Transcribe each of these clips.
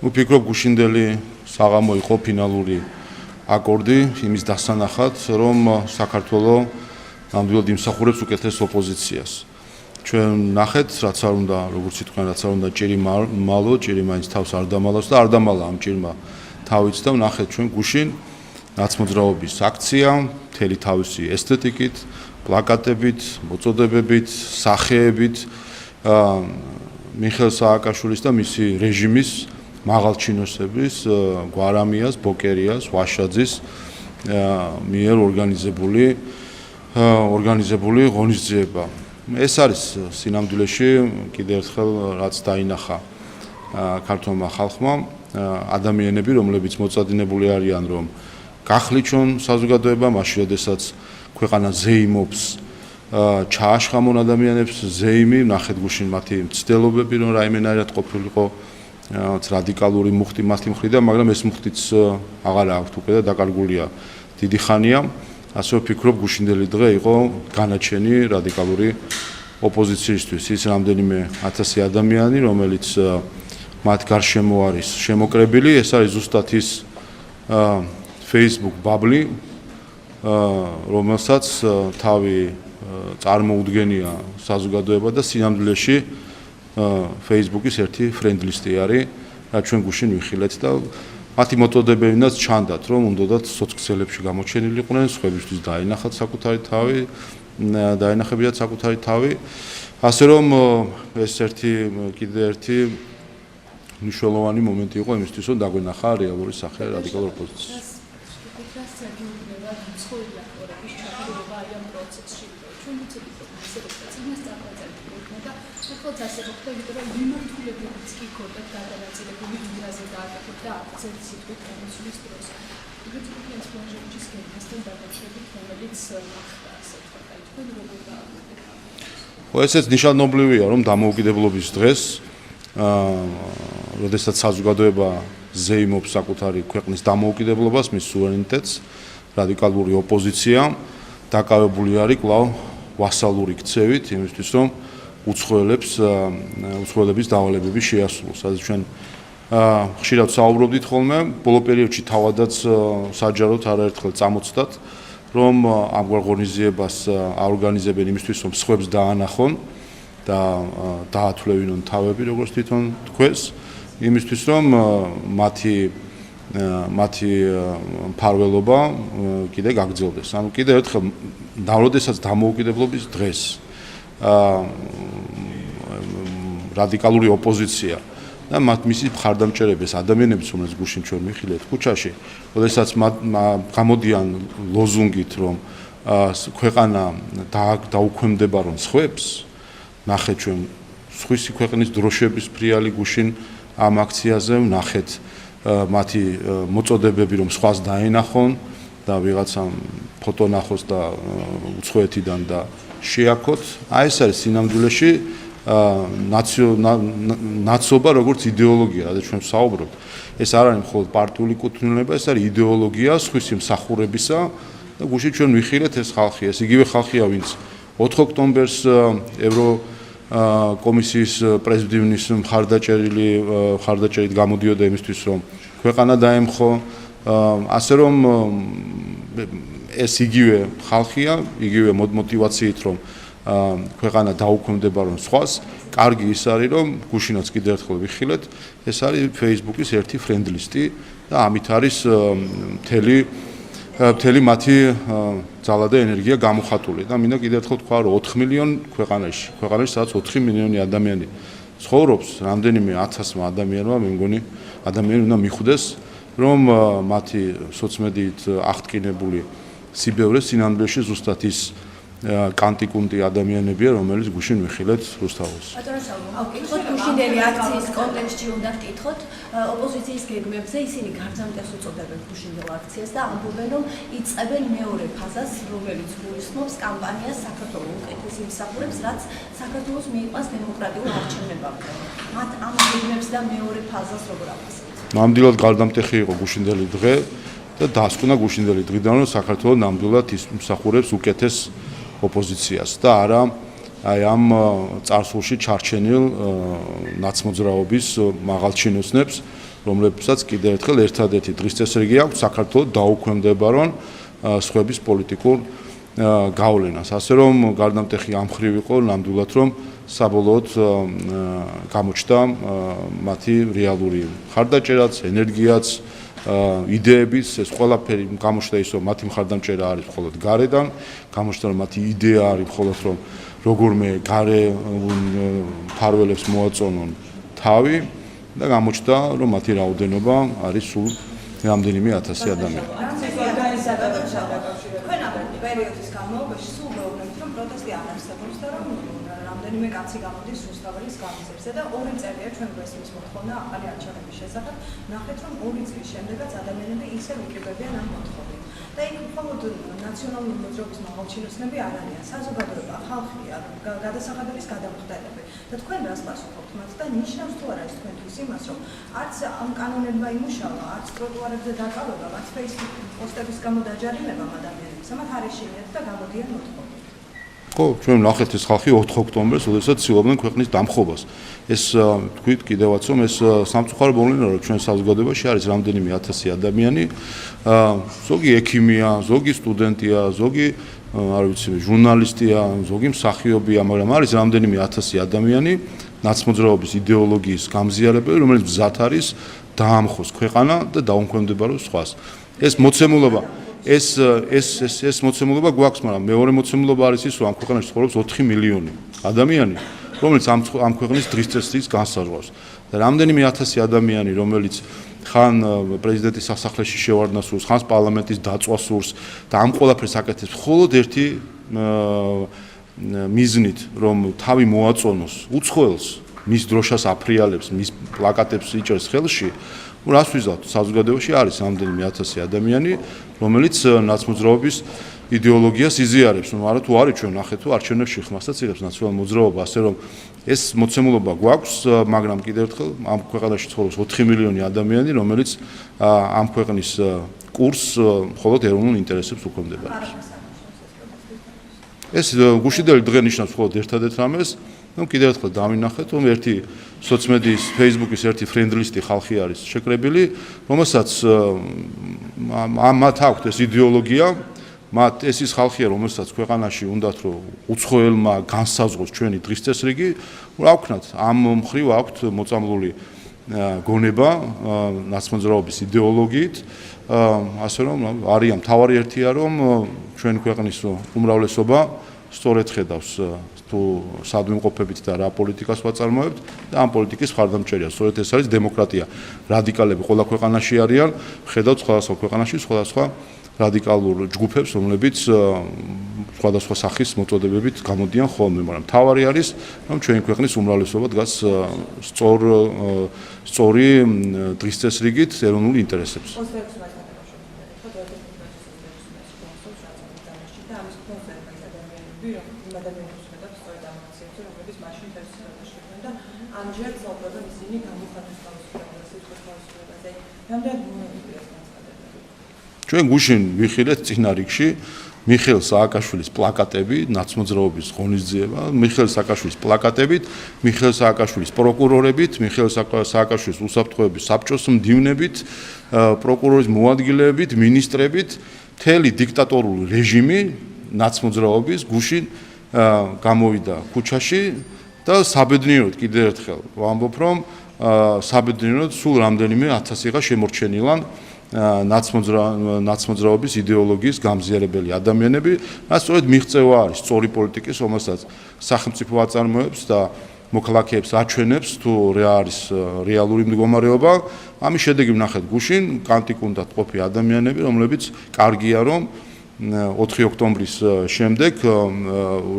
ვფიქრობ, გუშინდელი საღამო იყო ფინალური აკორდი იმის დასანახად, რომ საქართველოს ნამდვილად იმსახურებს უკეთეს ოპოზიციას. ჩვენ ნახეთ, რაც არ უნდა, როგორც თქვენ, რაც არ უნდა ჭირი მალო, ჭირი მაინც თავს არ დამალავს და არ დამალა ამ ჭირმა თავიც და ნახეთ ჩვენ გუშინ ნაცმოძრაობის აქცია, მთელი თავისი ესთეტიკით, პლაკატებით, მოწოდებებით, სახეებით მიხეილ სააკაშვილის და მისი რეჟიმის მაღალჩინოსების გვარამიას, ბოკერიას, ვაშაძის მიერ ორგანიზებული ღონისძიება. ეს არის სინამდვილეში კიდევ ერთხელ რაც დაინახა ქართულმა ხალხმა, ადამიანები, რომლებიც მოწადინებული არიან, რომ გახლიჩონ საზოგადოება, მაშინ როდესაც ქვეყანა ზეიმობს ჩააშხამონ ადამიანებს ზეიმი, ნახეთ გუშინ მათი მცდელობები, რომ რაიმენაირად ყოფილიყო რადიკალური მუხტი მათი მხრიდან, მაგრამ ეს მუხტიც აღარ აქვთ უკვე და დაკარგულია დიდი ხანია. ასე ვფიქრობ, გუშინდელი დღე იყო განაჩენი რადიკალური ოპოზიციისთვის. ის რამდენიმე 1000 ადამიანი, რომელიც მათ გარშემო არის შემოკრებილი, ეს არის ზუსტად ის Facebook ბაბლი, რომელსაც თავი წარმოუდგენია საზოგადოება და სინამდვილეში Facebook-ის ერთი ფრენდლისტი არის, რაც ჩვენ გუშინ ვიხილეთ და მათი მოტოდებებინაც ჩანდათ, რომ უნდათ სოციალებში გამოჩენილიყვნენ, სხვებისთვის დაინახათ საკუთარი თავი, დაინახებიათ საკუთარი თავი. ასე რომ ეს კიდე ერთი მნიშვნელოვანი მომენტი იყო იმისთვის, რომ დაგვენახა რეალური სახე რადიკალურ ოპოზიციას. ესეც ნიშანობლივია, რომ დამოუკიდებლობის დღეს, როდესაც საზოგადოება ზეიმობს საკუთარი ქვეყნის დამოუკიდებლობას, მის სუვერენიტეტს, რადიკალური ოპოზიცია დაკავებული არის კვლავ ვასალური ქცევით, იმისთვის, რომ უცხოელების დავალებების შეასრულოს. სადაც ჩვენ ხშირად საუბრობდით ხოლმე, ბოლო პერიოდში თავადაც საჯაროდ არაერთხელ წამოწდათ, რომ ამგვარ ღონისძიებას აორგანიზებენ იმისთვის, რომ სხვებს დაანახონ და დაათვლევინონ თავები, როგორც თვითონ თქვეს, იმისთვის, რომ მათი მფარველობა კიდე გაგრძელდეს. ანუ კიდევ ერთხელ, როდესაც დამოუკიდებლობის დღეს რადიკალური ოპოზიცია და მისი მხარდამჭერების ადამიანებს, რომელსაც გუშინ ჩვენ ვიხილეთ ქუჩაში, როდესაც გამოდიან ლოზუნგით, რომ ქვეყანა დაუქვემდებარონ სხვებს, ნახეთ ჩვენ სხვისი ქვეყნის დროშების ფრიალი გუშინ ამ აქციაზე, ნახეთ მათი მოწოდებები, რომ სხვას დაენახონ და ვიღაცამ ფოტო ნახოს და უცხოეთიდან და შეაქოთ. აი ეს არის სინამდვილეში ნაცობა როგორც იდეოლოგია, რადგან ჩვენ ვსაუბრობთ. ეს არ არის მხოლოდ პარტიული კუთვნილება, ეს არის იდეოლოგია სხვისი მსახურებისა და გუშინ ჩვენ ვიხილეთ ეს ხალხი, ეს იგივე ხალხია, ვინც 4 ოქტომბერს კომისიის პრეზიდენტის მხარდაჭერით გამოდიოდა იმისთვის, რომ ქვეყანა დაემხო. ასე რომ ეს იგივე ხალხია, იგივე მოტივაციით, რომ ქვეყანა დაუქვემდებარონ სხვას. კარგი ის არის, რომ გუშინაც კიდევ ერთხელ ვიხილეთ, ეს არის Facebook-ის ერთი ფრენდლისტი და ამით არის მთელი მათი ძალა და ენერგია გამოხატული და მინდა კიდევ ერთხელ თქვა, რომ 4 მილიონი ქვეყანაში, სადაც 4 მილიონი ადამიანი ცხოვრობს, რამდენიმე 1000 ადამიანმა, მე მგონი ადამიანი უნდა მიხვდეს, რომ მათი სოციმედიით აღტკინებული სიბევრე სინამდვილეში ზუსტად ის კანტიკუნტი ადამიანებია, რომელიც გუშინ ვიხილეთ რუსთაველს. ვკითხოთ გუშინდელი აქციის კონტექსტში უნდა ვკითხოთ ოპოზიციის გეგმებზე, ისინი გარდამტეხს უწოდებენ გუშინდელ აქციას და ამბობენ, რომ იწყებენ მეორე ფაზას, რომელიც გულისხმობს კამპანიას საქართველოს უკეთეს იმსახურებს, რაც საქართველოს მიიყვანს დემოკრატიულ არჩევნებამდე. მათ ამ გეგმებს და მეორე ფაზას როგორ აფასებთ? ნამდვილად გარდამტეხი იყო გუშინდელი დღე და დასკვნა გუშინდელი დღიდან, რომ საქართველოს ნამდვილად იმსახურებს უკეთეს ოპოზიციას და არა აი ამ წარსულში ჩარჩენილ ნაცმოძრაობის მაღალჩინოსნებს, რომლებსაც კიდევ ერთხელ ერთადერთი დღის წესრიგი აქვს საქართველოს დაუქვემდება რომ სხვების პოლიტიკურ გავლენას. ასე რომ გარდამტეხი ამ მხრივ იყო ნამდვილად რომ საბოლოოდ გამოჩნდა მათი რეალური მხარდაჭერაც, ენერგიაც, იდეების, ეს ყველაფერი გამოჩნდა ის რომ მათი მხარდამჭერა არის მხოლოდ გარედან, გამოჩნდა რომ მათი იდეა არის მხოლოდ რომ როგორმე გარე მფარველებს მოაწონონ თავი და გამოჩნდა რომ მათი რაოდენობა არის სულ რამდენიმე ათასი ადამიანი. პერიოდის განმავლობაში სულ მეუბნებით რომ პროტესტი არ არსებობს და რომ რამდენიმე კაცი გამოდის რუსთაველის გამზირზე და 2 წელია ჩვენ გვესმის მოთხოვნა ახალი არჩევნების შესახებ. ნახეთ რომ 2 წლის შემდეგაც ადამიანები ისევ იკრიბებიან ამ მოთხოვნით. და იქ მხოლოდ ნაციონალური მოძრაობის მაღალჩინოსნები არ არიან, საზოგადოება, ხალხია, გადასახადების გადამხდელები. და თქვენ რას პასუხობთ მათ და ნიშნავს თუ არა ეს თქვენთვის იმას, რომ არც ამ კანონებმა იმუშავა, არც ტროტუარებზე დაკავება, არც Facebook პოსტების გამო დაჯარიმება ადამიანებს, ამათ არ ეშინიათ და გამოდიან მოთხოვნით. ხო, ჩვენ ნახეთ ეს ხალხი 4 ოქტომბერს, როდესაც ცდილობდნენ ქვეყნის დამხობას. ეს თქვით კიდევაც რომ ეს სამწუხარო მოვლენა რომ ჩვენ საზოგადოებაში არის რამდენიმე ათასი ადამიანი, ზოგი ექიმია, ზოგი სტუდენტია, ზოგი არ ვიცი, ჟურნალისტია, ზოგი მსახიობია, მაგრამ არის რამდენიმე ათასი ადამიანი ნაცმოძრაობის იდეოლოგიის გამზიარებელი, რომელიც მზად არის დაამხოს ქვეყანა და დაუქვემდებაროს სხვას. ეს მოცემულობა ეს მოცემულობა გვაქვს, მაგრამ მეორე მოცემულობა არის ის, რომ ამ ქვეყანაში ცხოვრობს 4 მილიონი ადამიანი, რომელიც ამ ქვეყნის დღის წესრიგს განსაზღვრავს. და რამდენიმე ათასი ადამიანი, რომელიც ხან პრეზიდენტის სასახლეში შევარდნას სურს, ხან პარლამენტის დაწვას სურს და ამ ყველაფერს აკეთებს მხოლოდ ერთი მიზნით, რომ თავი მოაწონოს უცხოელს, მის დროშას აფრიალებს, მის პლაკატებს იჭერს ხელში. რას ვიზავთ? საზოგადოებაში არის რამდენიმე ათასი ადამიანი, რომელიც ნაცმოძრაობის იდეოლოგიას იზიარებს. მაგრამ თუ არის ჩვენ ნახეთ თუ არჩევნებში ხმასაც იღებს ნაციონალურ მოძრაობა, ასე რომ ეს მოცემულობა გვაქვს, მაგრამ კიდევ ერთხელ ამ ქვეყანაში ცხოვრობს 4 მილიონი ადამიანი, რომელიც ამ ქვეყნის კურსს მხოლოდ ეროვნულ ინტერესებს უქვემდებარებს. ეს გუშინდელი დღე ნიშნავს მხოლოდ ერთადერთ რამეს. ну კიდევ ერთხელ დავინახეთ რომ ერთი სოციმედიის Facebook-ის ერთი ფრენდლისტი ხალხი არის შეკრებილი, რომელსაც მათ აქვთ ეს იდეოლოგია, მათ ეს ის ხალხია, რომელსაც ქვეყანაში უნდათ რომ უცხოელმა განსაზღვროს ჩვენი დღის წესრიგი, რა ვქნათ, ამ მხრივ აქვთ მოწამლული გონება ნაცმოძრაობის იდეოლოგიით, ასე რომ არიან მთავარი ერთია რომ ჩვენი ქვეყნის უმრავლესობა სწორედ ხედავს თუ სად ვიმყოფებით და რა პოლიტიკას ვაწარმოებთ და ამ პოლიტიკის მხარდამჭერია. სწორედ ეს არის დემოკრატია. რადიკალები ყველა ქვეყანაში არიან, ხედავთ სხვადასხვა ქვეყანაში სხვადასხვა რადიკალურ ჯგუფებს, რომლებიც სხვადასხვა სახის მოწოდებებით გამოდიან ხოლმე, მაგრამ მთავარი არის, რომ ჩვენი ქვეყნის უმრავლესობა დგას სწორი დღის წესრიგით ეროვნულ ინტერესებს. ამჯერად საუბრობენ ისინი გამოხატვის თავისუფლებაზე, სიტყვის თავისუფლებაზე. რამდენად მონაწილეობს განცხადებები? ჩვენ გუშინ ვიხილეთ წინა რიგში მიხეილ სააკაშვილის პლაკატები, ნაცმოძრაობის ღონისძიება, მიხეილ სააკაშვილის პლაკატებით, მიხეილ სააკაშვილის პროკურორებით, მიხეილ სააკაშვილის უსაფრთხოების საბჭოს მდივნებით, პროკურორის მოადგილეებით, მინისტრებით, მთელი დიქტატორული რეჟიმი ნაცმოძრაობის გუშინ გამოვიდა ქუჩაში. და საბედნიეროდ კიდევ ერთხელ ვამბობ რომ საბედნიეროდ სულ რამდენიმე ათასიღა შემორჩენილან ნაცმოძრაობის იდეოლოგიის გამზიარებელი ადამიანები, რაც სწორედ მიღწევა არის სწორი პოლიტიკის, რომელსაც სახელმწიფო აწარმოებს და მოქალაქეებს აჩვენებს თუ რა არის რეალური მდგომარეობა. ამის შედეგი ვნახეთ გუშინ კანტიკუნდად ყოფი ადამიანები, რომლებიც კარგია რომ 4 ოქტომბრის შემდეგ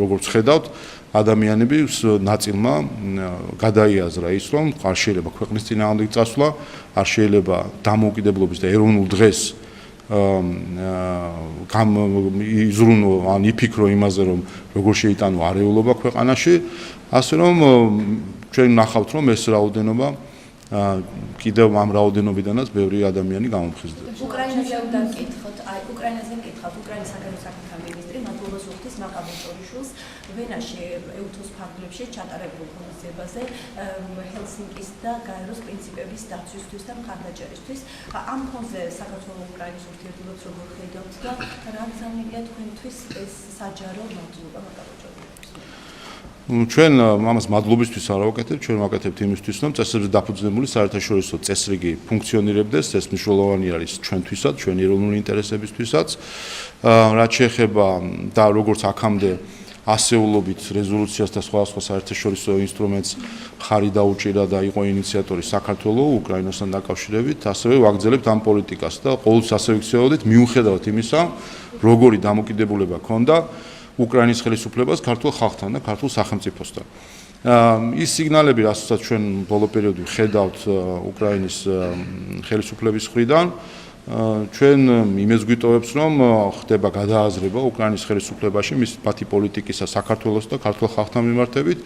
როგორც ხედავთ ადამიანების ნაწილმა გადაიაზრა ის, რომ არ შეიძლება ქვეყნის წინააღმდეგ წასვლა, არ შეიძლება დამოუკიდებლობის და ეროვნულ დღეს იზრუნო ან იფიქრო იმაზე, რომ როგორ შეიტანო არეულობა ქვეყანაში, ასე რომ ჩვენ ნახავთ, რომ ეს რაოდენობა კიდევ ამ რაოდენობიდანაც ბევრი ადამიანი გამომხიზდება. უკრაინაზე უნდა ვკითხოთ, უკრაინაზე ვკითხავთ, უკრაინის საგარეო საქმეთა მინისტრი მადლობას უხდის მამამისის მაკაბეჭორიშვილს ვენაში ეუთოს ფარგლებში ჩატარებულ ღონისძიებაზე ჰელსინკის და გაეროს პრინციპების დაცვისთვის და მხარდაჭერისთვის. ამ ფონზე საქართველოს უკრაინის ურთიერთობებს როგორ ხედავთ და რა გზავნილია თქვენთვის ეს საჯარო მადლობა მაკაბეჭორიშვილს? ჩვენ ამას მადლობისთვის არ ვაკეთებთ, ჩვენ ვაკეთებთ იმისთვის, რომ წესებზე დაფუძნებული საერთაშორისო წესრიგი ფუნქციონირებდეს, ეს მნიშვნელოვანი არის ჩვენთვისაც, ჩვენი ეროვნული ინტერესებისთვისაც. რაც შეეხება და როგორც აქამდე ასეულობით რეზოლუციას და სხვადასხვა საერთაშორისო ინსტრუმენტს ხარი დაუჭირა და იყო ინიციატორი საქართველოს უკრაინასთან დაკავშირებით, ასევე ვაგრძელებთ ამ პოლიტიკას და ყოველთვის ასე ვიქცევოდით, მიუხედავად იმისა, როგორი დამოკიდებულება ჰქონდა უკრაინის ხელისუფლებას ქართულ ხალხთან და ქართულ სახელმწიფოსთან. ის სიგნალები, რასაც ჩვენ ბოლო პერიოდში ხედავთ უკრაინის ხელისუფლების მხრიდან, ჩვენ იმეს გვიტოვებს, რომ ხდება გადააზრება უკრაინის ხელისუფლებაში მათი პოლიტიკისა საქართველოს და ქართულ ხალხთან მიმართებით.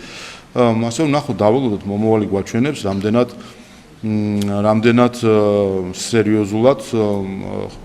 ასე ვნახოთ, დავულოდოთ მომავალი გვაჩვენებს, რამდენად სერიოზულად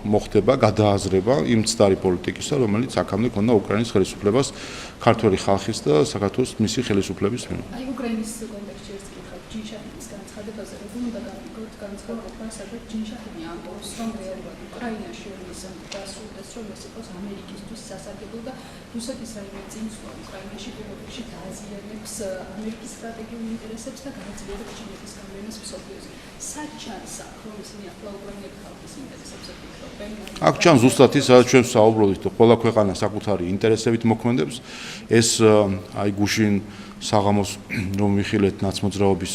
მოხდება გადააზრება იმ მცდარი პოლიტიკისა, რომელიც აქამდე ქონდა უკრაინის ხელისუფლებას ქართველი ხალხის და საქართველოს მისი ხელისუფლების მიმართ. აი უკრაინის კონტექსტში ეს კითხავ ჯინშაჰინის განცხადებაზე როგორ უნდა გავიგოთ განცხადება, სადაც ჯინშაჰინი ამბობს, რომ რეალურად უკრაინაში ომის დასრულდეს, რომ ეს იყოს ამერიკისთვის სასარგებლო და რუსეთის რაიმე წინსვლა უკრაინაში პირველში დააზიანებს ამერიკის სტრატეგიულ ინტერესებს და გააძლიერებს ჩინეთის გავლენას მსოფლიოზე. სად ჩანს აქ, რომ ისინი ახლა უკრაინელი ხალხის ინტერესებზე ფიქრობენ? აქ ჩანს ზუსტად ის, სადაც ჩვენ ვსაუბრობთ, ყველა ქვეყანა საკუთარი ინტერესებით მოქმედებს. ეს აი გუშინ საღამოს რომ ვიხილეთ ნაცმოძრაობის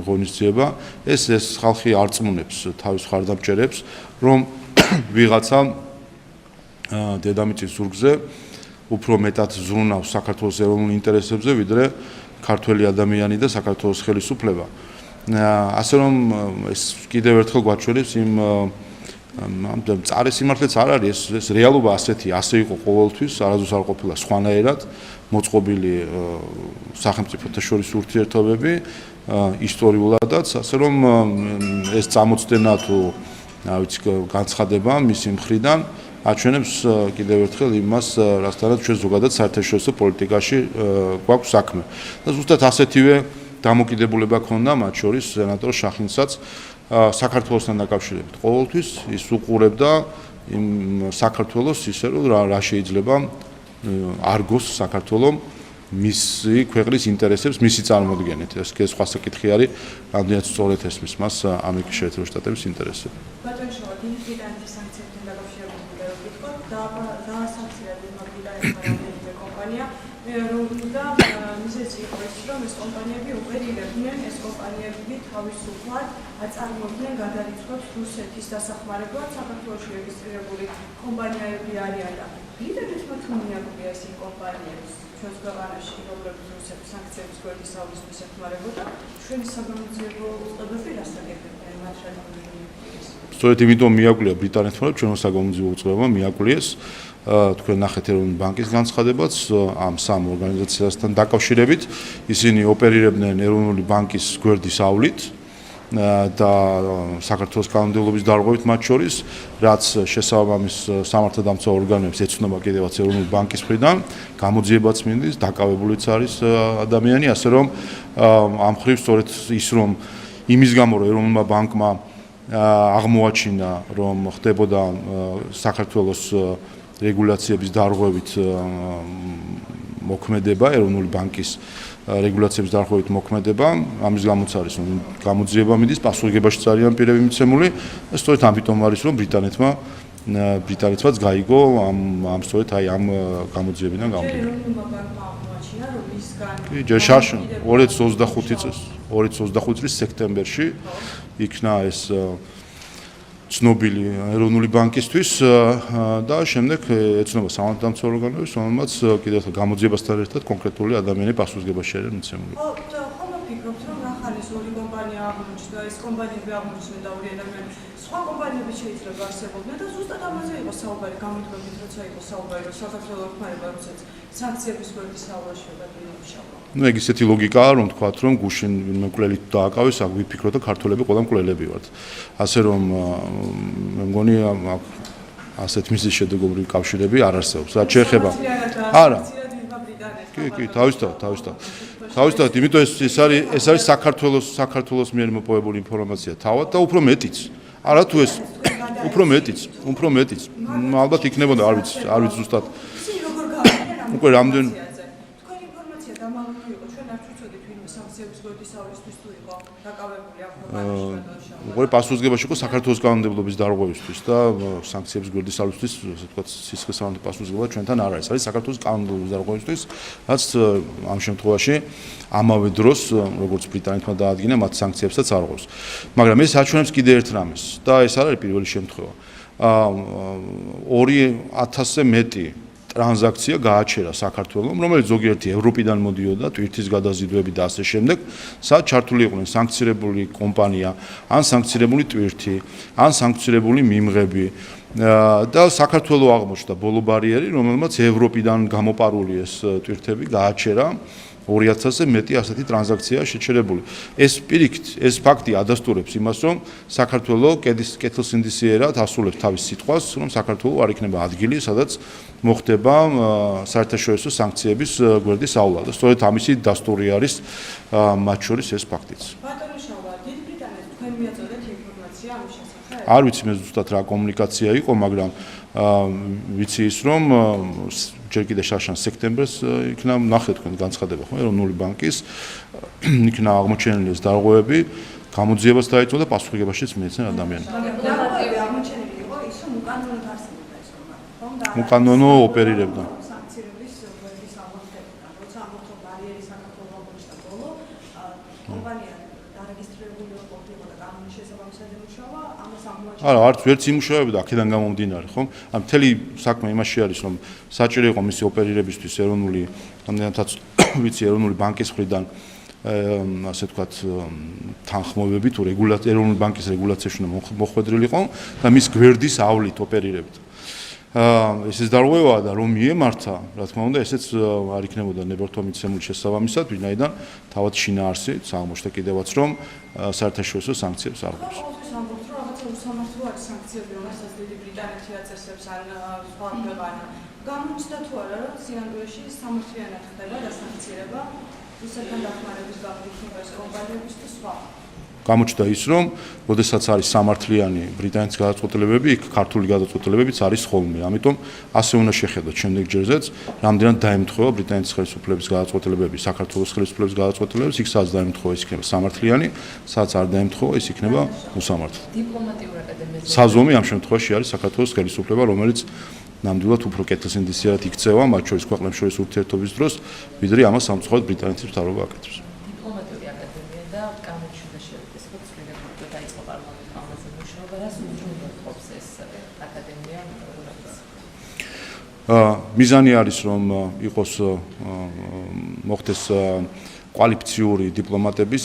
ღონისძიება, ეს ხალხი არწმუნებს თავის ხარდამჭერებს, რომ ვიღაცა დედამიწის ზურგზე უფრო მეტად ზრუნავს საქართველოს ეროვნულ ინტერესებზე, ვიდრე ქართველი ადამიანი და საქართველოს ხელისუფლება. ასე რომ ეს კიდევ ერთხელ გვაჩვენებს იმ წარე სიმართლეც არ არის, ეს რეალობა ასეთი, ასე იყო ყოველთვის, არასდროს არ ყოფილა სხვანაირად მოწყობილი სახელმწიფოთა შორის ურთიერთობები ისტორიულადაც, ასე რომ ეს წამოწდენა თუ განცხადება მისი მხრიდან აჩვენებს კიდევ ერთხელ იმას, რასთანაც ჩვენ ზოგადად საერთაშორისო პოლიტიკაში გვაქვს საქმე. და ზუსტად ასეთივე დამოკიდებულება ქონდა მათ შორის სენატორ შახინსაც საქართველოსთან დაკავშირებით. ყოველთვის ის უყურებდა იმ საქართველოს ისე რომ რა შეიძლება არგოს საქართველოს მისი ქვეყნის ინტერესებს მისი წარმოდგენით. ეს სხვა საკითხი არის, რამდენად სწორედ ესმის მას ამერიკის შეერთებული შტატების ინტერესები. ბატონ შოვა, დიდი ბრიტანეთის სანქციებთან დაკავშირებით ვიტყოდ, დაასანქცირებდა ბრიტანეთის კომპანია, რომელთა მიზეზი იყო ის, რომ ეს კომპანიები ოპერირებდნენ, ეს კომპანიები თავისუფლად აწარმოებდნენ გადარიცხვებს რუსეთის დასახმარებლად, საქართველოში რეგისტრირებული კომპანიები არიან და ბრიტანეთმა თუ მიაგვია ეს კომპანიებს ჩვენს ქვეყანაში, რომლებიც რუსეთის საანქციების გვერდისავლისთვის ეხმარებოდა, ჩვენი საგამოძიებო უწყებები რასთან ერთად მათ შემოგვიყვება. სწორედ იმიტომ მიაკვლია ბრიტანეთმა, რომ ჩვენო საგამოძიებო უწყებებმა მიაკვლიეს თქვენ ნახეთ ეროვნული ბანკის განცხადებაც ამ სამ ორგანიზაციასთან დაკავშირებით. ისინი ოპერირებდნენ ეროვნული ბანკის გვერდის ავლით და საქართველოს კანონმდებლობის დარღვევით მათ შორის, რაც შესაბამის სამართალდამცავ ორგანოებს ეცნობა კიდევაც ეროვნული ბანკის მხრიდან, გამოძიებაც მინდის, დაკავებულიც არის ადამიანი, ასე რომ ამ მხრივ სწორედ ის რომ იმის გამო რომ ეროვნულმა ბანკმა აღმოაჩინა რომ ხდებოდა საქართველოს რეგულაციების დარღვევით მოქმედება, ეროვნული ბანკის რეგულაციების დარღვევით მოქმედება, ამის გამოც არის რომ გამოძიება მიდის, პასუხისმგებაშიც არიან პირები მიცემული, სწორედ ამიტომ არის რომ ბრიტანეთმაც გაიგო ამ სწორედ აი ამ გამოძიებიდან გამომდინარე. ეროვნულმა ბანკმა აღმოაჩინა რომ მისგან ჯერ შარშან 2025 წლის სექტემბერში იქნა ეს ცნობილი ეროვნული ბანკისთვის და შემდეგ ეცნობა სამართალდამცავ ორგანოებს, რომელმაც კიდევ გამოძიებასთან ერთად კონკრეტული ადამიანები პასუხისმგებაში არიან მიცემული. ხომ ფიქრობთ რომ ახალის ორი კომპანია აღმოჩნდა, ეს კომპანიები აღმოჩნდა და ორი ადამიანი სხვა კომპანიები შეიძლება არსებობდნენ და ზუსტად ამაზე იყო საუბარი, გამოდგებით როცა იყო საუბარი, რომ საქართველოს ეხმარება რუსეთს სანქციების გვერდის ავლაში და იმუშავა. ეგ ისეთი ლოგიკაა, რომ თქვათ, რომ გუშინ ვინმე მკვლელით დააკავეს, აქ ვიფიქროთ და ქართველები ყველა მკვლელები ვართ. ასე რომ მე მგონი ასეთ მიზეზ შედეგობრივი კავშირები არ არსებობს. რაც შეეხება არა კი, თავისთავად, იმიტომ ეს არის საქართველოს მიერ მოპოვებული ინფორმაცია თავად და უფრო მეტიც. არა თუ ეს უფრო მეტიც. ალბათ იქნებოდა, არ ვიცი ზუსტად. უკვე რამდენი თქვენი ინფორმაცია დამალული იყო, ჩვენ არ ვიცოდით ვინმე სანქციების გოდისავლისთვის თუ იყო დაკავებული ამ პროგრამაში. უკვე პასუხისგებაში იყო საქართველოს კანონმდებლობის დარღვევისთვის და სანქციების გვერდისავლისთვის, ასე ვთქვათ, სისხლისწამლო პასუხისგება ჩვენთან არ არის. არის საქართველოს კანონმდებლობის დარღვევისთვის, რაც ამ შემთხვევაში ამავე დროს, როგორც ბრიტანეთმა დაადგინა, მათ სანქციებსაც არღვევს. მაგრამ ეს აჩვენებს კიდე ერთ რამეს და ეს არ არის პირველი შემთხვევა. 2000-ზე მეტი ტრანზაქცია გააჩერა საქართველოს, რომელიც ზოგიერთი ევროპიდან მოდიოდა, ტვირთის გადაზიდვები და ასე შემდეგ, სადაც ჩართული იყვნენ სანქცირებული კომპანია, ან სანქცირებული ტვირთი, ან სანქცირებული მიმღები და საქართველოს აღმოჩნდა ბოლო ბარიერი, რომელმაც ევროპიდან გამოპარული ეს ტვირთები გააჩერა 2000-ზე მეტი ასეთი ტრანზაქცია შეჩერებული. ეს ფაქტი ადასტურებს იმას, რომ საქართველოს კეთილსინდისიერად ასრულებს თავის სიტყვას, რომ საქართველოს არ იქნება ადგილი, სადაც მოხდება საერთაშორისო სანქციების გვერდის ავლა და სწორედ ამისი დასტური არის მათ შორის ეს ფაქტიც. ბატონო შალვა, დიდი ბრიტანეთს თქვენ მიაწოდეთ ინფორმაცია ამ შესახებ? არ ვიცი მე ზუსტად რა კომუნიკაცია იყო, მაგრამ ვიცი ის, რომ ჯერ კიდე შაშან სექტემბერს იქნა ნახეთ თქვენ განცხადება ხო ეროვნული ბანკის იქნა აღმოჩენილი ეს დარღვევები გამოძიებას დაიწყო და პასუხისგებაშიც მიეცნენ ადამიანები. აღმოჩენილი იყო ის, რომ უკანონოდ არსებობდა ეს კომპანია. უკანონო ოპერირებდა. სანქციების გვერდის აღმოჩნდა, როცა ამოხო ბარიერი საქართველოს აღმოჩნდა ბოლო, კომპანია დარეგისტრირებული ყოფილა და კანონის შესაბამისად ემუშავა, ამას აღმოაჩინა. არა, არც ვერც იმუშავებდა აქედან გამომდინარე, ხო? ამ მთელი საქმე იმაში არის, რომ საჭირო იყო მისი ოპერირებისთვის ეროვნული, რამდენადაც ვიცი, ეროვნული ბანკის მხრიდან ასე ვთქვათ, თანხმობები თუ ეროვნული ბანკის რეგულაციაში მოხვედრილიყო და მის გვერდის ავლით ოპერირებდა. ეს დარღვევაა და რომ მიემართა, რა თქმა უნდა, ესეც არ იქნებოდა ნებართვა მიცემული შესაბამისად, ვინაიდან თავად შინაარსი აღმოჩნდა კიდევაც, რომ საერთაშორისო სანქციებს არ გვაქვს. უსამართლო არის სანქციები, რომელსაც დიდი ბრიტანეთი აწესებს ან სხვა ქვეყანა. გამოჩნდა თუ არა, რომ სინამდვილეში სამართლიანად ხდება დასანქცირება რუსეთთან დახმარების გაფრთხილება ეს კომპანიების თუ სხვა. გამოჩნდა ის, რომ როდესაც არის სამართლიანი ბრიტანეთის გადაწყვეტილებები, იქ ქართული გადაწყვეტილებებიც არის ხოლმე. ამიტომ ასე უნდა შეხედოთ შემდეგ ჯერზეც, რამდენად დაემთხვევა ბრიტანეთის ხელისუფლების გადაწყვეტილებები, საქართველოს ხელისუფლების გადაწყვეტილებებს, იქ სადაც დაემთხვევა ის იქნება სამართლიანი, სადაც არ დაემთხვევა ის იქნება უსამართლო. დიპლომატიურ აკადემიაზე საზომი ამ შემთხვევაში არის საქართველოს ხელისუფლება, რომელიც ნამდვილად უფრო კეთილსინდისიერად იქცევა მათ შორის ქვეყნებს შორის ურთიერთობის დროს, ვიდრე ამას სამწუხაროდ ბრიტანეთის მთავრობა აკეთებს. დიპლომატიური აკადემია და კანონში უნდა შევიდესოთ ცვლილებით და დაიწყო პარლამენტის ამაზე მუშაობა, რას უზრუნველყოფს ეს აკადემია მიზანი არის რომ იყოს მოხდეს კვალიფიციური დიპლომატების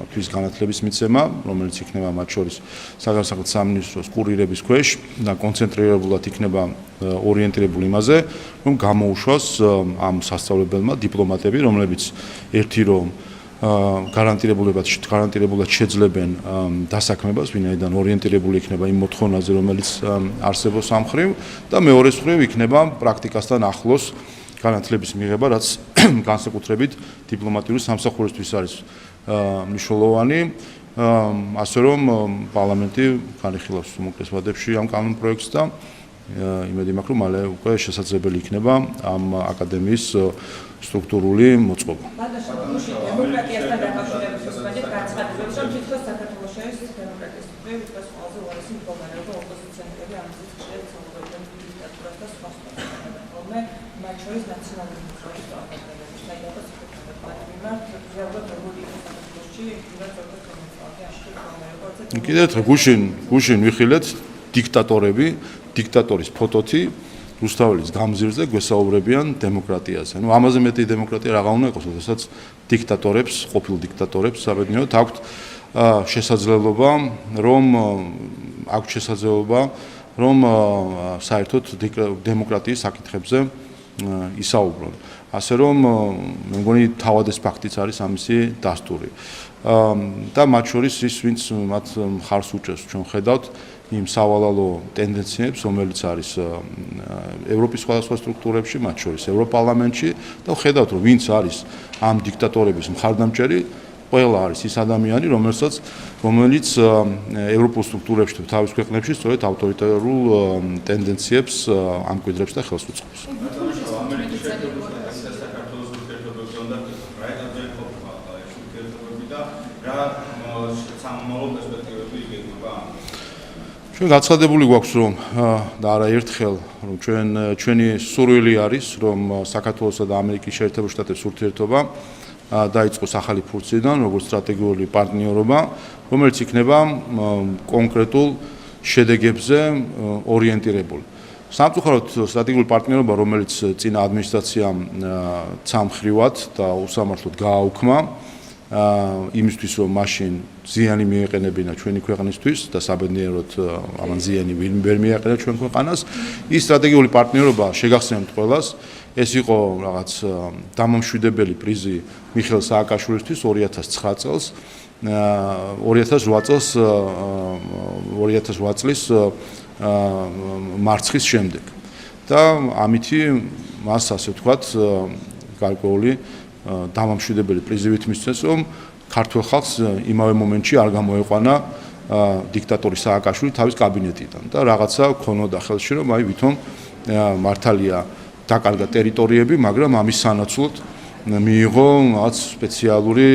თვის განათლების მიცემა, რომელიც იქნება მათ შორის საგანმანათლებლო სამინისტროს კურირების ქვეშ და კონცენტრირებულად იქნება ორიენტირებული იმაზე, რომ გამოუშვას ამ სასწავლებელმა დიპლომატები, რომლებიც ერთი რომ გარანტირებულად შეძლებენ დასაქმებას, ვინაიდან ორიენტირებული იქნება იმ მოთხოვნაზე, რომელიც არსებობს ამ მხრივ და მეორე მხრივ იქნება პრაქტიკასთან ახლოს განათლების მიღება, რაც განსაკუთრებით დიპლომატიური სამსახურისთვის არის მნიშვნელოვანი, ასე რომ პარლამენტი განიხილავს უმოკლეს ვადებში ამ კანონ პროექტს და იმედი მაქვს, რომ მალე უკვე შესაძლებელი იქნება ამ აკადემიის სტრუქტურული მოწყობა. დემოკრატიასთან დაკავშირების შესახებ განცხადებს, რომ თითქოს საქართველოს შორის დემოკრატიის მიღება იყოს ყველაზე უარესი მდგომარეობა ოპოზიციონერები ამისთვის ხშირად საუბრობენ დიქტატურას და სხვა ხოლმე მათ შორის ნაციონალური მოძრაობის აკადემიის საიდანაც მიმართ ზოგადად როგორი საქართველოსში იმას ზოგადად გამოწვევი აშკი მდგომარეობაზე. კიდევ ერთხელ გუშინ ვიხილეთ დიქტატორის ფოტოთი რუსთაველის გამზირზე გვესაუბრებიან დემოკრატიაზე. ნუ ამაზე მეტი დემოკრატია რაღა უნდა იყოს, როდესაც დიქტატორებს, ყოფილ დიქტატორებს საბედნიეროდ აქვთ შესაძლებლობა, რომ საერთოდ დემოკრატიის საკითხებზე ისაუბრონ. ასე რომ მე მგონი თავად ეს ფაქტიც არის ამისი დასტური. და მათ შორის ის, ვინც მათ მხარს უჭერს, ჩვენ ხედავთ იმ სავალალო ტენდენციებს, რომელიც არის ევროპის სხვადასხვა სტრუქტურებში, მათ შორის ევროპარლამენტში და ხედავთ, რომ ვინც არის ამ დიქტატორების მხარდამჭერი, ყველა არის ის ადამიანი, რომელიც ევროპულ სტრუქტურებში თუ თავის ქვეყნებში სწორედ ავტორიტარულ ტენდენციებს ამკვიდრებს და ხელს უწყობს. ჩვენ გაცხადებული გვაქვს, რომ და არა ერთხელ, რომ ჩვენი სურვილი არის, რომ საქართველოსა და ამერიკის შეერთებულ შტატების ურთიერთობა დაიწყოს ახალი ფურცლიდან, როგორც სტრატეგიული პარტნიორობა, რომელიც იქნება კონკრეტულ შედეგებზე ორიენტირებული. სამწუხაროდ სტრატეგიული პარტნიორობა, რომელიც წინა ადმინისტრაციამ ცამხრივად და უსამართლოდ გააუქმა, იმისთვის რომ მაშინ ზიანი მიეყენებინა ჩვენი ქვეყნისთვის და საბედნიეროდ ამან ზიანი ვერ მიეყენა ჩვენ ქვეყანას, ის სტრატეგიული პარტნიორობა შეგახსენებთ ყველას, ეს იყო რაღაც დამამშვიდებელი პრიზი მიხეილ სააკაშვილისთვის 2009 წელს 2008 წლის მარცხის შემდეგ და ამითი მას ასე ვთქვათ გარკვეული დამამშვიდებელი პრიზივით მისცეს, რომ ქართულ ხალხს იმავე მომენტში არ გამოეყვანა დიქტატორი სააკაშვილი თავის კაბინეტიდან და რაღაცა ქონოდა ხელში, რომ აი ვითომ მართალია დაკარგა ტერიტორიები, მაგრამ ამის სანაცვლოდ მიიღო რაღაც სპეციალური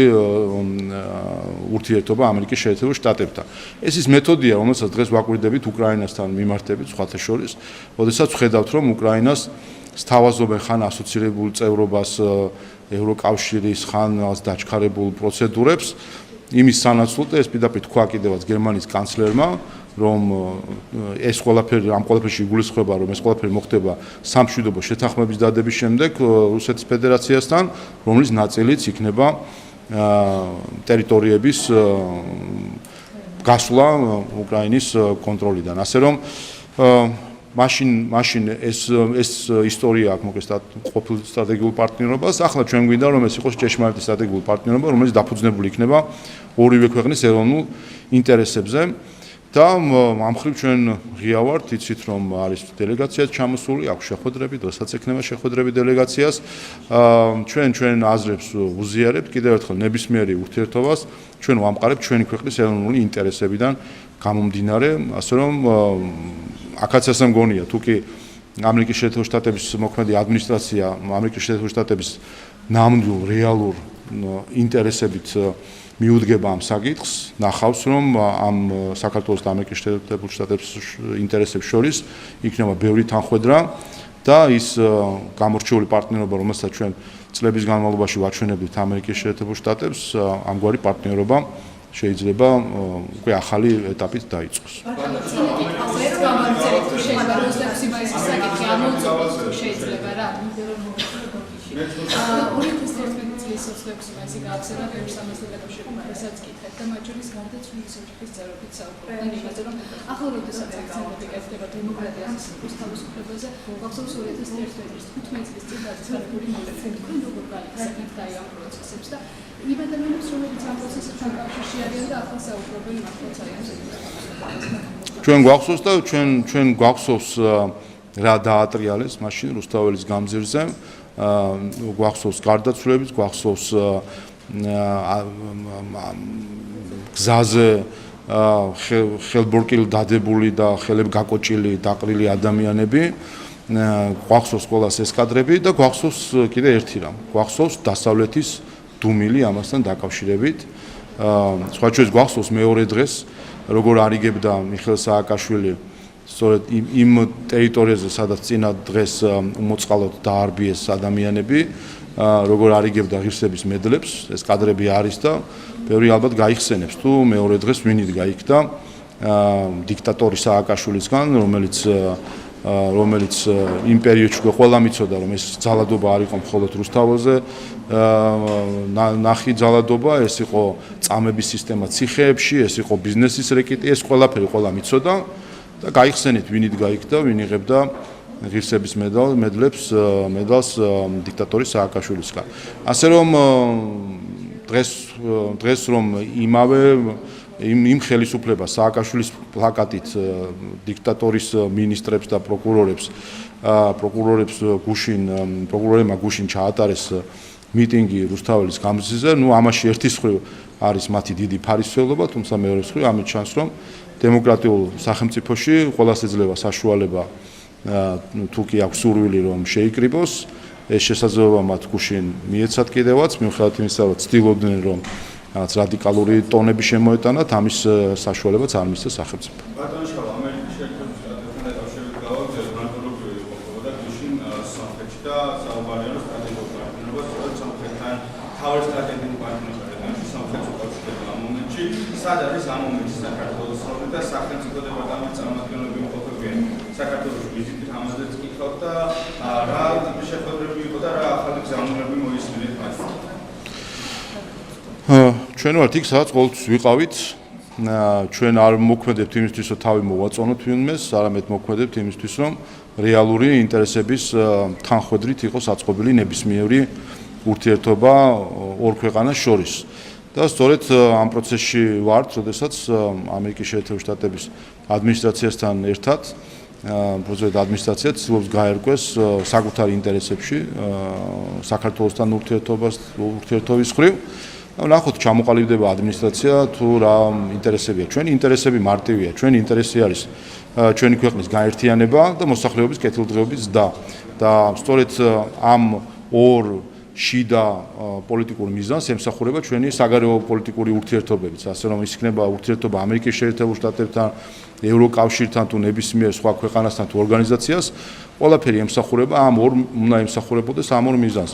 ურთიერთობა ამერიკის შეერთებულ შტატებთან. ეს ის მეთოდია, რომელსაც დღეს ვაკვირდებით უკრაინასთან მიმართებით სხვათა შორის, როდესაც ვხედავთ, რომ უკრაინას სთავაზობენ ხან ასოცირებულ წევრობას ევროკავშირის, ხან რაღაც დაჩქარებულ პროცედურებს, იმის სანაცვლოდ ეს პირდაპირ თქვა კიდევაც გერმანიის კანცლერმა, რომ ეს ყველაფერი ამ ყველაფერში იგულისხმება, რომ ეს ყველაფერი მოხდება სამშვიდობო შეთანხმების დადების შემდეგ რუსეთის ფედერაციასთან, რომლის ნაწილიც იქნება ტერიტორიების გასვლა უკრაინის კონტროლიდან. ასე რომ მაშინ ეს ისტორია აქვს მოკლედ ყოფილ სტრატეგიულ პარტნიორობას. ახლა ჩვენ გვინდა რომ ეს იყოს ჭეშმარიტი სტრატეგიული პარტნიორობა, რომელიც დაფუძნებული იქნება ორივე ქვეყნის ეროვნულ ინტერესებზე. და ამ მხრივ ჩვენ ღია ვართ, იცით რომ არის დელეგაციაც ჩამოსული, აქვს შეხვედრები, დღესაც ექნება შეხვედრები დელეგაციას. ჩვენ აზრებს უზიარებთ, კიდევ ერთხელ ნებისმიერი ურთიერთობას ჩვენ ვამყარებთ ჩვენი ქვეყნის ეროვნული ინტერესებიდან გამომდინარე, ასე რომ აქაც ასე მგონია, თუ კი ამერიკის შეერთებულ შტატების მოქმედი ადმინისტრაცია ამერიკის შეერთებულ შტატების ნამდვილ რეალურ ინტერესებით მიუდგება ამ საკითხს, ნახავს რომ ამ საქართველოს და ამერიკის შეერთებულ შტატების ინტერესებს შორის იქნება ბევრი თანხვედრა და ის გამორჩეული პარტნიორობა, რომელსაც ჩვენ წლების განმავლობაში ვაჩვენებთ ამერიკის შეერთებულ შტატებს, ამგვარი პარტნიორობა შეიძლება უკვე ახალი ეტაპით დაიწყოს. სოციალური მასი გაახსენა ბევრ სამეცნიერო დაკავშირებულ ესაც კითხეთ და მათ შორის გარდაცვლილი ოჯახის წევრების საუბრობენ იმაზე, რომ ახლა როდესაც აქცენტები კეთდება დემოკრატიას და თავისუფლებაზე, გახსოვს 2015 წლის წინ დაწყებული მოლექული როგორ გაიხსენებთ და ამ პროცესებს და იმ ადამიანებს, რომლებიც ამ პროცესებში კავშირში არიან და ახლა საუბრობენ მართლაც აი ამ ზედმეტად. ჩვენ გვახსოვს და ჩვენ გვახსოვს რა დაატრიალეს მაშინ რუსთაველის გამზირზე. გვახსოვს გარდაცვლილების, გვახსოვს გზაზე ხელბორკილ დადებული და ხელებ გაკოჭილი დაყრილი ადამიანები, გვახსოვს ყველას ეს კადრები და გვახსოვს კიდე ერთი რამ, გვახსოვს დასავლეთის დუმილი ამასთან დაკავშირებით. სხვა შორის გვახსოვს მეორე დღეს, როგორ არიგებდა მიხეილ სააკაშვილი სწორედ იმ ტერიტორიაზე, სადაც წინა დღეს უმოწყალოდ დაარბიეს ადამიანები, როგორ არიგებდა ღირსების მედლებს, ეს კადრები არის და ბევრი ალბათ გაიხსენებს, თუ მეორე დღეს ვინ იდგა იქ და დიქტატორი სააკაშვილისგან, რომელიც იმ პერიოდში ყველა მიცოდა, რომ ეს ძალადობა არ იყო მხოლოდ რუსთაველზე ნახი ძალადობა, ეს იყო წამების სისტემა ციხეებში, ეს იყო ბიზნესის რეკეტი, ეს ყველაფერი ყველა მიცოდა. და გაიხსენით ვინ იდგა იქ და ვინ იღებდა ღირსების მედალს დიქტატორის სააკაშვილისგან. ასე რომ დღეს რომ იმ ხელისუფლებას სააკაშვილის პლაკატით დიქტატორის მინისტრებს და პროკურორებს პროკურორებმა გუშინ ჩაატარეს მიტინგი რუსთაველის გამზიზე, ამაში ერთის მხრივ არის მათი დიდი ფარისმცემლობა, თუმცა მეორეს მხრივ ამით ჩანს, რომ დემოკრატიულ სახელმწიფოში ყველას ეძლევა საშუალება თუ კი აქვს სურვილი რომ შეიკრიბოს, ეს შესაძლებლობა მათ გუშინ მიეცათ კიდევაც, მიუხედავად იმისა, რომ ცდილობდნენ რომ რაღაც რადიკალური ტონები შემოეტანათ, ამის საშუალებაც არ მისცეს სახელმწიფო. ბატონო შავა, ამერიკის შეერთებული შტატებთან დაკავშირებით გავაგზავნეთ განსაკუთრებული ყოფილება გუშინ სამხრეთში და საუბარია რომ სტრატეგიულ პარტნიორობას, სწორედ სამხრეთთან თავის სტრატეგიულ პარტნიორობას სამხრეთს უკავშირდება ამ მომენტში, სად არის ამ მომენტში საქართველოს სროლი და სახელმწიფო დეპარტამენტის წარმომადგენლები იმყოფებიან საქართველოს ვიზიტით, ამაზეც კითხავთ და რა შეხვედრები იყო და რა ახალი გზავნილები მოისმინეთ მას. ჩვენ ვართ იქ, სადაც ყოველთვის ვიყავით. ჩვენ არ მოქმედებთ იმისთვის, რომ თავი მოვაწონოთ ვინმეს, არამედ მოქმედებთ იმისთვის, რომ რეალური ინტერესების თანხვედრით იყოს აწყობილი ნებისმიერი ურთიერთობა ორ ქვეყანას შორის. და სწორედ ამ პროცესში ვართ, როდესაც ამერიკის შეერთებული შტატების ადმინისტრაციასთან ერთად პრეზიდენტ ადმინისტრაცია ცდილობს გაერკვეს საკუთარ ინტერესებში საქართველოსთან ურთიერთობის მხრივ. ნახოთ, ჩამოყალიბდება ადმინისტრაცია თუ რა ინტერესებია. ჩვენი ინტერესები მარტივია. ჩვენი ინტერესი არის ჩვენი ქვეყნის გაერთიანება და მოსახლეობის კეთილდღეობის ზრდა. და სწორედ ამ ორ შიდა პოლიტიკურ მიზანს ემსახურება ჩვენი საგარეო პოლიტიკური ურთიერთობებიც, ასე რომ ის იქნება ურთიერთობა ამერიკის შეერთებულ შტატებთან, ევროკავშირთან თუ ნებისმიერ სხვა ქვეყანასთან თუ ორგანიზაციას, ყველაფერი ემსახურება ამ ორ უნდა ემსახურებოდეს ამ ორ მიზანს.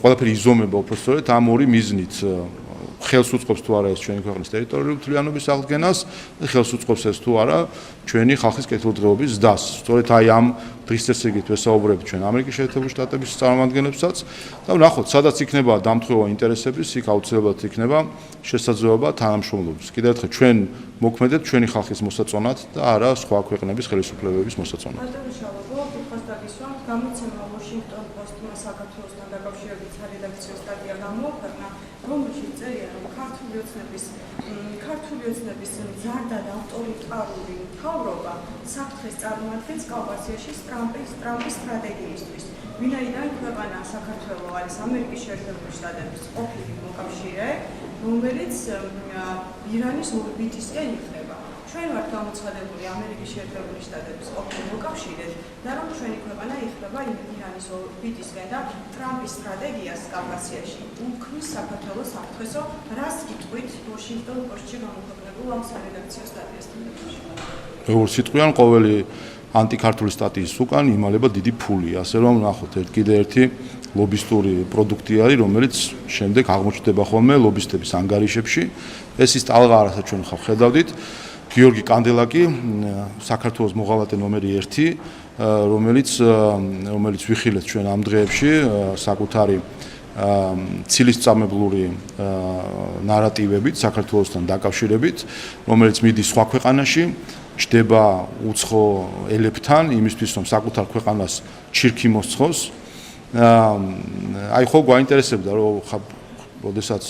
ყველაფერი იზომება უпростоრეთ ამ ორი მიზნით. ხელს უწყობს თუ არა ეს ჩვენი ქვეყნის ტერიტორიული მთლიანობის აღდგენას და ხელს უწყობს ეს თუ არა ჩვენი ხალხის კეთილდღეობის ზრდას. სწორედ აი ამ დღის წესრიგით ვესაუბრებ ჩვენ ამერიკის შეერთებული შტატების წარმომადგენლებსაც და ვნახოთ, სადაც იქნება დამთხევა ინტერესების, იქ აუცილებლად იქნება შესაძლებლობა თანამშრომლობის. კიდევ ერთხელ ჩვენ მოქმედებთ ჩვენი ხალხის მოსაწონად და არა სხვა ქვეყნების ხელისუფლებების მოსაწონად. ბატონო შავა, კითხავს დაგისვამთ, გამოცემა Washington Post-მა საქართველოსთან დაკავშირებით სარედაქციო სტატია გამოაქვეყნა, რომელშიც წერია, რომ ქართული ოცნების მზარდა და ავტორიტარული მთავრობა საფრთხეს წარმოადგენს კავკასიაში ტრამპის სტრატეგიისთვის. ვინაიდან ქვეყანა საქართველო არის ამერიკის შეერთებული შტატების ყოფილი მოკავშირე, რომელიც ირანის ორბიტისკენ იქნება. ჩვენ ვართ გამოცხადებული ამერიკის შეერთებული შტატების ყოფილი მოკავშირედ და რომ ჩვენი ქვეყანა იქნება ირანის ორბიტისკენ და ტრამპის სტრატეგიას კავკასიაში უქმნის საქართველოს საფრთხესო, რას იტყვით Washington Post-ში გამოქვეყნებულ ამ სარედაქციო სტატიასთან დაკავშირებით? როგორც იტყვიან, ყოველი ანტიქართული სტატიის უკან იმალება დიდი ფული, ასე რომ ნახოთ, კიდე ერთი ლობისტური პროდუქტი არის, რომელიც შემდეგ აღმოჩნდება ხოლმე ლობისტების ანგარიშებში. ეს ის ტალღა, რასაც ჩვენ ხედავდით. გიორგი კანდელაკი, საქართველოს მოღალატე ნომერი 1, რომელიც ვიხილეთ ჩვენ ამ დღეებში საკუთარი ცილისწამებლური ნარატივებით საქართველოსთან დაკავშირებით, რომელიც მიდის სხვა ქვეყანაში, ჯდება უცხო ელებთან იმისთვის, რომ საკუთარ ქვეყანას ჩირქი მოსცხოს. აი ხო გვაინტერესებდა, რომ როდესაც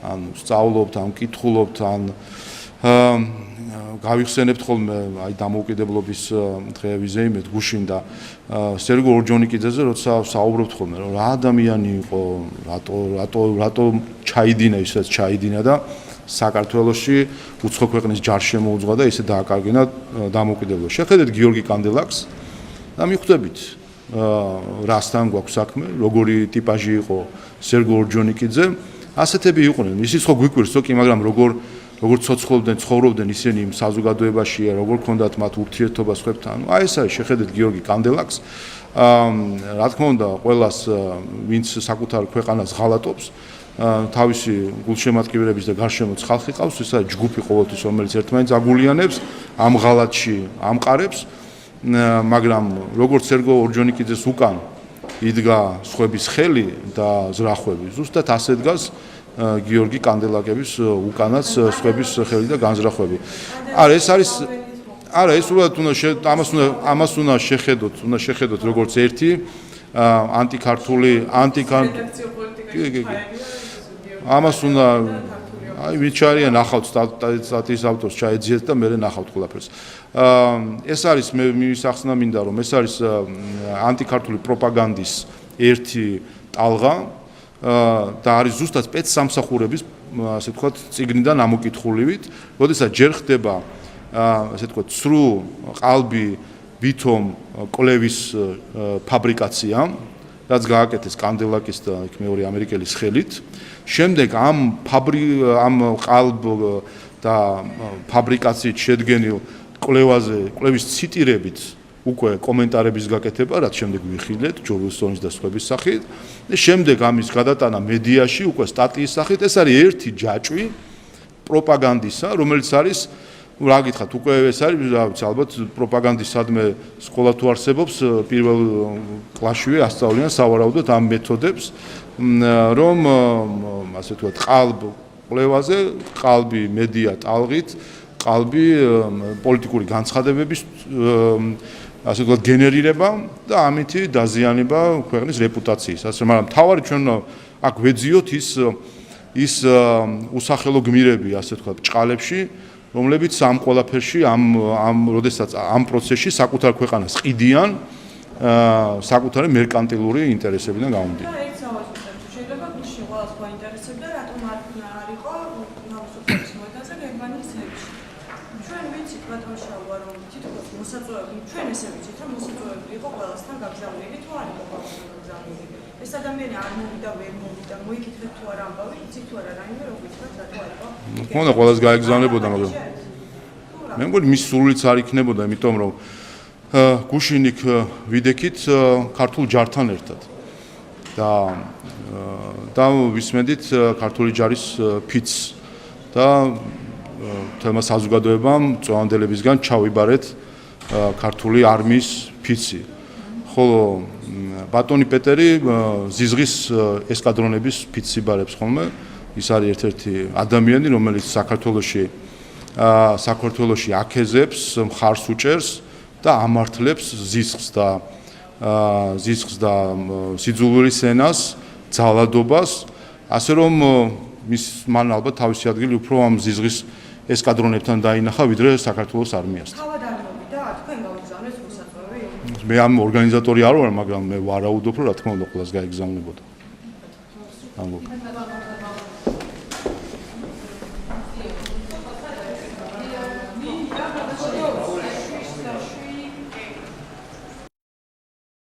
ან სწავლობთ, ან კითხულობთ, ან გავიხსენებთ ხოლმე აი დამოუკიდებლობის დღეებზე იმედ გუშინ და სერგო ორჯონიკიძეზე როცა საუბრობთ ხოლმე რომ რა ადამიანი იყო, რატო ჩაიდინა ისაც ჩაიდინა და საქართველოში უცხო ქვეყნის ჯარს შემოუძღვა და ისე დააკარგინა დამოუკიდებლობა. შეხედეთ გიორგი კანდელაკს და მიხვდებით რასთან გვაქვს საქმე, როგორი ტიპაჟი იყო სერგო ორჯონიკიძე. ასეთები იყვნენ. ისიც ხო გვიკვირს, კი, მაგრამ როგორ ცოცხლობდნენ, ცხოვრობდნენ ისინი იმ საზოგადოებაში, როგორ ქონდათ მათ ურთიერთობა სხვებთან. აი ეს არის, შეხედეთ გიორგი კანდელაკს. რა თქმა უნდა, ყველას ვინც საკუთარ ქვეყანას ღალატობს, თავისი გულშემატკივრების და გარშემოც ხალხი ყავს, ეს არის ჯგუფი ყოველთვის, რომელიც ერთმანეთს აგულიანებს, ამ ღალატში ამყარებს, მაგრამ როგორც სერგო ორჯონიკიძეს უკან იდგა სხვების ხელი და ზრახვები, ზუსტად ასე დგას გიორგი კანდელაკების უკანაც სხვების ხელი და განზრახვები. არა, ეს არის არა, ეს უბრალოდ ამას უნდა შეხედოთ როგორც ერთი ამას აი ვინც არიან ნახავთ სტატიის ავტორს ჩაეძიეთ და მე ნახავთ ყველაფერს. ეს არის მე მისახსნა მინდა რომ ეს არის ანტიქართული პროპაგანდის ერთი ტალღა და არის ზუსტად სპეცსამსახურების ასე ვთქვათ წიგნიდან ამოკითხულივით, როდესაც ჯერ ხდება ასე ვთქვათ სრულ ყალბი ვითომ კლევის ფაბრიკაცია, რაც გააკეთეს კანდელაკის და იქ მეორე ამერიკელის ხელით. შემდეგ ამ ყალბ და ფაბრიკაციით შედგენილ კლევის ციტირებით უკვე კომენტარების გაკეთება, რაც შემდეგ ვიხილეთ ჯოულსონის და სხვების სახით. შემდეგ ამის გადატანა მედიაში უკვე სტატიის სახით. ეს არის ერთი ჯაჭვი პროპაგანდისა, რომელიც არის რა გითხრათ, უკვე ეს არის ალბათ პროპაგანდისადმე სკოლა თუ არსებობს, პირველ კლასშივე ასწავლიან სავარაუდოდ ამ მეთოდებს, რომ ასე ვთქვათ, ყალბ კვლევაზე, ყალბი მედია ტალღით, ყალბი პოლიტიკური განცხადებების ასე ვთქვათ გენერირება და ამითი დაზიანება ქვეყნის რეპუტაციის. მაგრამ თავარი ჩვენ აქ ვეძიოთ ის უსახელო გმირები, ასე ვთქვათ, ჭყალებში, რომლებიც ამ ყველაფერში როდესაც ამ პროცესში საკუთარ ქვეყანას ყიდიან საკუთარი მერკანტილური ინტერესებიდან გამომდინარე. და ერთ სავარაუდოდ შეიძლება გუშინ ყველას გვაინტერესებდა, რატომ არ იყო ნავსოთების მოედანზე გერმანიის თემში. ჩვენ ვიცით ბატონ შავა, რომ თითქოს მოსაწვევები, ჩვენ ესე ვიცით, რომ მოსაწვევები იყო ყველასთან გაგზავნილი თუ არ იყო ყველასთან გაგზავნილი. ეს ადამიანი არ მოვიდა, ვერ მოვიდა, მოიკითხეთ თუ არა ამბავი, იცით თუ არა რაიმე რო გითხრათ, რატო არ იყო. მქონდა ყველას გაეგზავნებოდა, მაგრამ მე მგონი მის სრულიც არ იქნებოდა, იმიტომ რომ გუშინ იქ ვიდექით ქართულ ჯართან ერთად და ვისმენდით ქართული ჯარის ფიცს და თემა საზოგადოებამ წვანდებლებისგან ჩავიბარეთ ქართული არმიის ფიცი. ხოლო ბატონი პეტერი ზიზღის ესკადრონების ფიცს იბარებს ხოლმე. ის არის ერთ-ერთი ადამიანი, რომელიც საქართველოში აქეზებს, მხარს უჭერს და ამართლებს ზიზღს და სიძულვილის ენას, ძალადობას, ასე რომ მან ალბათ თავისი ადგილი უფრო ამ ზიზღის ესკადრონებთან დაინახა, ვიდრე საქართველოს არმიასთან. თავად არ მოვიდა, თქვენ გავიგზავნეთ მოსაწვევი. მე ამ ორგანიზატორი არ ვარ, მაგრამ მე ვარაუდობ, რომ რა თქმა უნდა ყველას გაეგზავნებოდა.